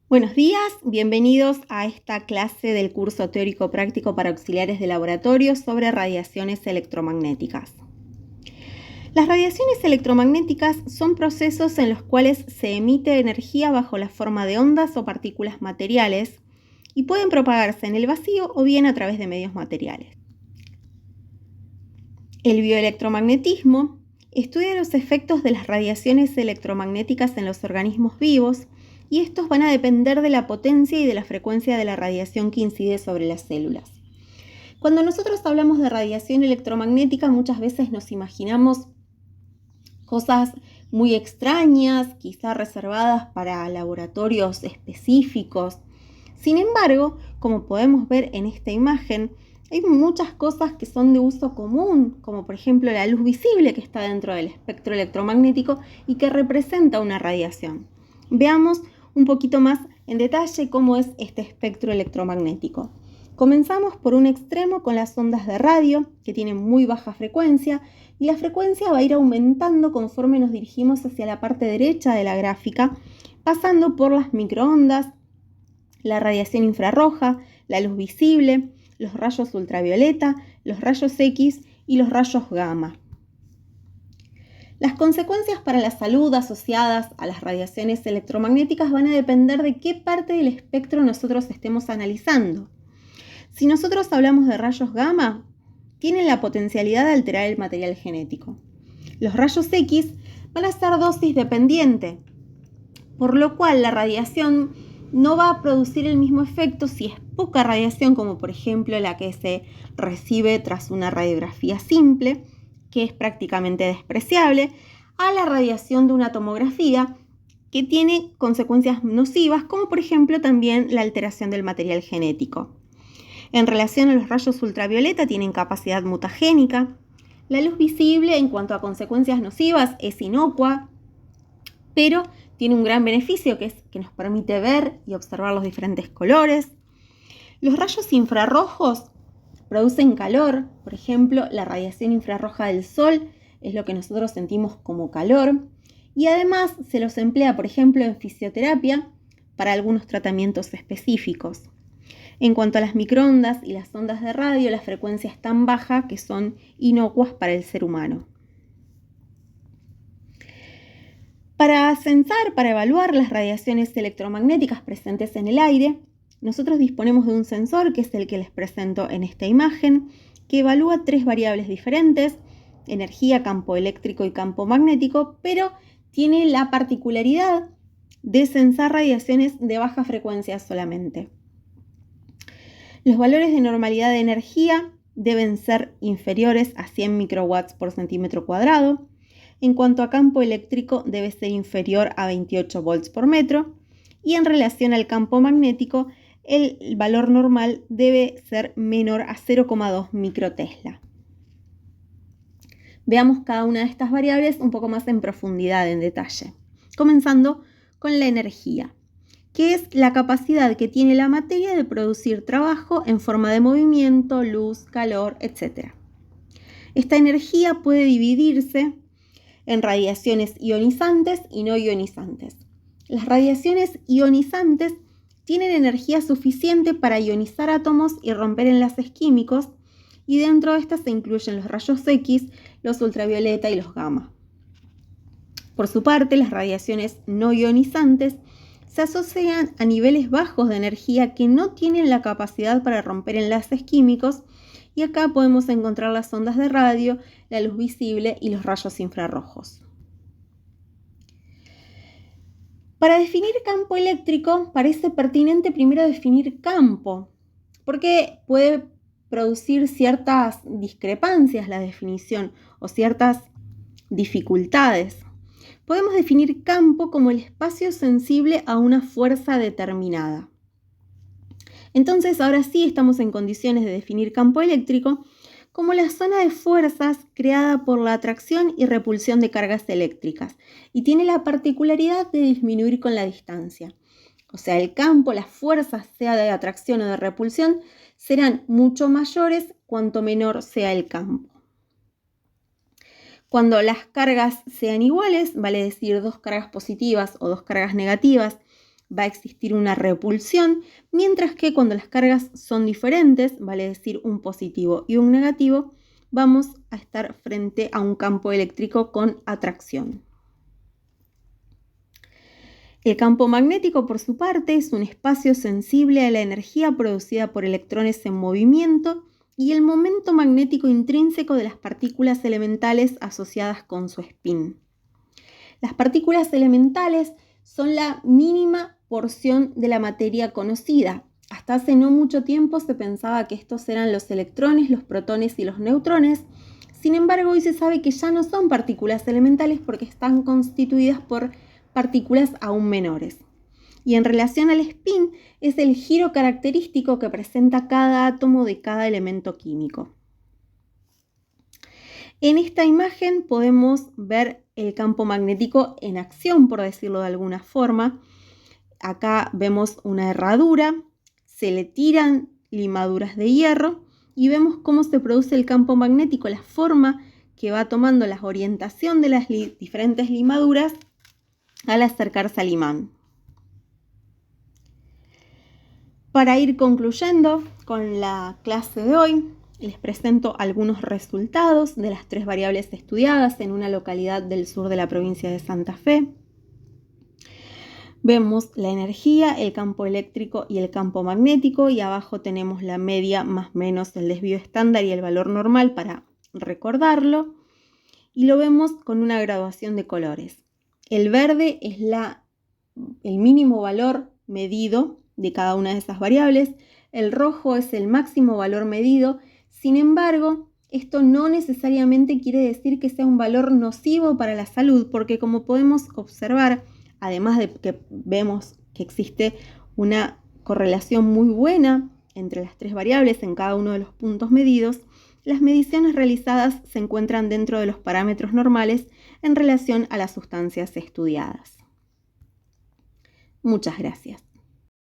Buenos días, bienvenidos a esta clase del curso teórico práctico para auxiliares de laboratorio sobre radiaciones electromagnéticas. Las radiaciones electromagnéticas son procesos en los cuales se emite energía bajo la forma de ondas o partículas materiales y pueden propagarse en el vacío o bien a través de medios materiales. El bioelectromagnetismo estudia los efectos de las radiaciones electromagnéticas en los organismos vivos y estos van a depender de la potencia y de la frecuencia de la radiación que incide sobre las células. Cuando nosotros hablamos de radiación electromagnética, muchas veces nos imaginamos cosas muy extrañas, quizá reservadas para laboratorios específicos. Sin embargo, como podemos ver en esta imagen, hay muchas cosas que son de uso común, como por ejemplo la luz visible que está dentro del espectro electromagnético y que representa una radiación. Veamos un poquito más en detalle cómo es este espectro electromagnético. Comenzamos por un extremo con las ondas de radio, que tienen muy baja frecuencia, y la frecuencia va a ir aumentando conforme nos dirigimos hacia la parte derecha de la gráfica, pasando por las microondas, la radiación infrarroja, la luz visible, los rayos ultravioleta, los rayos X y los rayos gamma. Las consecuencias para la salud asociadas a las radiaciones electromagnéticas van a depender de qué parte del espectro nosotros estemos analizando. Si nosotros hablamos de rayos gamma, tienen la potencialidad de alterar el material genético. Los rayos X van a ser dosis dependiente, por lo cual la radiación no va a producir el mismo efecto si es poca radiación, como por ejemplo la que se recibe tras una radiografía simple, que es prácticamente despreciable, a la radiación de una tomografía, que tiene consecuencias nocivas, como por ejemplo también la alteración del material genético. En relación a los rayos ultravioleta, tienen capacidad mutagénica. La luz visible, en cuanto a consecuencias nocivas, es inocua, pero tiene un gran beneficio, que es que nos permite ver y observar los diferentes colores. Los rayos infrarrojos producen calor. Por ejemplo, la radiación infrarroja del sol es lo que nosotros sentimos como calor. Y además se los emplea, por ejemplo, en fisioterapia para algunos tratamientos específicos. En cuanto a las microondas y las ondas de radio, la frecuencia es tan baja que son inocuas para el ser humano. Para censar, para evaluar las radiaciones electromagnéticas presentes en el aire, nosotros disponemos de un sensor, que es el que les presento en esta imagen, que evalúa 3 variables diferentes: energía, campo eléctrico y campo magnético, pero tiene la particularidad de censar radiaciones de baja frecuencia solamente. Los valores de normalidad de energía deben ser inferiores a 100 microwatts por centímetro cuadrado. En cuanto a campo eléctrico, debe ser inferior a 28 volts por metro. Y en relación al campo magnético, el valor normal debe ser menor a 0,2 microtesla. Veamos cada una de estas variables un poco más en profundidad, en detalle. Comenzando con la energía, que es la capacidad que tiene la materia de producir trabajo en forma de movimiento, luz, calor, etc. Esta energía puede dividirse en radiaciones ionizantes y no ionizantes. Las radiaciones ionizantes tienen energía suficiente para ionizar átomos y romper enlaces químicos, y dentro de estas se incluyen los rayos X, los ultravioleta y los gamma. Por su parte, las radiaciones no ionizantes se asocian a niveles bajos de energía que no tienen la capacidad para romper enlaces químicos, y acá podemos encontrar las ondas de radio, la luz visible y los rayos infrarrojos. Para definir campo eléctrico, parece pertinente primero definir campo, porque puede producir ciertas discrepancias la definición o ciertas dificultades. Podemos definir campo como el espacio sensible a una fuerza determinada. Entonces, ahora sí estamos en condiciones de definir campo eléctrico como la zona de fuerzas creada por la atracción y repulsión de cargas eléctricas, y tiene la particularidad de disminuir con la distancia. O sea, el campo, las fuerzas, sea de atracción o de repulsión, serán mucho mayores cuanto menor sea el campo. Cuando las cargas sean iguales, vale decir 2 cargas positivas o 2 cargas negativas, va a existir una repulsión, mientras que cuando las cargas son diferentes, vale decir un positivo y un negativo, vamos a estar frente a un campo eléctrico con atracción. El campo magnético, por su parte, es un espacio sensible a la energía producida por electrones en movimiento y el momento magnético intrínseco de las partículas elementales asociadas con su spin. Las partículas elementales son la mínima porción de la materia conocida. Hasta hace no mucho tiempo se pensaba que estos eran los electrones, los protones y los neutrones. Sin embargo, hoy se sabe que ya no son partículas elementales porque están constituidas por partículas aún menores. Y en relación al spin, es el giro característico que presenta cada átomo de cada elemento químico. En esta imagen podemos ver el campo magnético en acción, por decirlo de alguna forma. Acá vemos una herradura, se le tiran limaduras de hierro y vemos cómo se produce el campo magnético, la forma que va tomando la orientación de las diferentes limaduras al acercarse al imán. Para ir concluyendo con la clase de hoy, les presento algunos resultados de las 3 variables estudiadas en una localidad del sur de la provincia de Santa Fe. Vemos la energía, el campo eléctrico y el campo magnético, y abajo tenemos la media más menos el desvío estándar y el valor normal para recordarlo. Y lo vemos con una graduación de colores. El verde es el mínimo valor medido de cada una de esas variables. El rojo es el máximo valor medido. Sin embargo, esto no necesariamente quiere decir que sea un valor nocivo para la salud, porque como podemos observar, además de que vemos que existe una correlación muy buena entre las 3 variables en cada uno de los puntos medidos, las mediciones realizadas se encuentran dentro de los parámetros normales en relación a las sustancias estudiadas. Muchas gracias.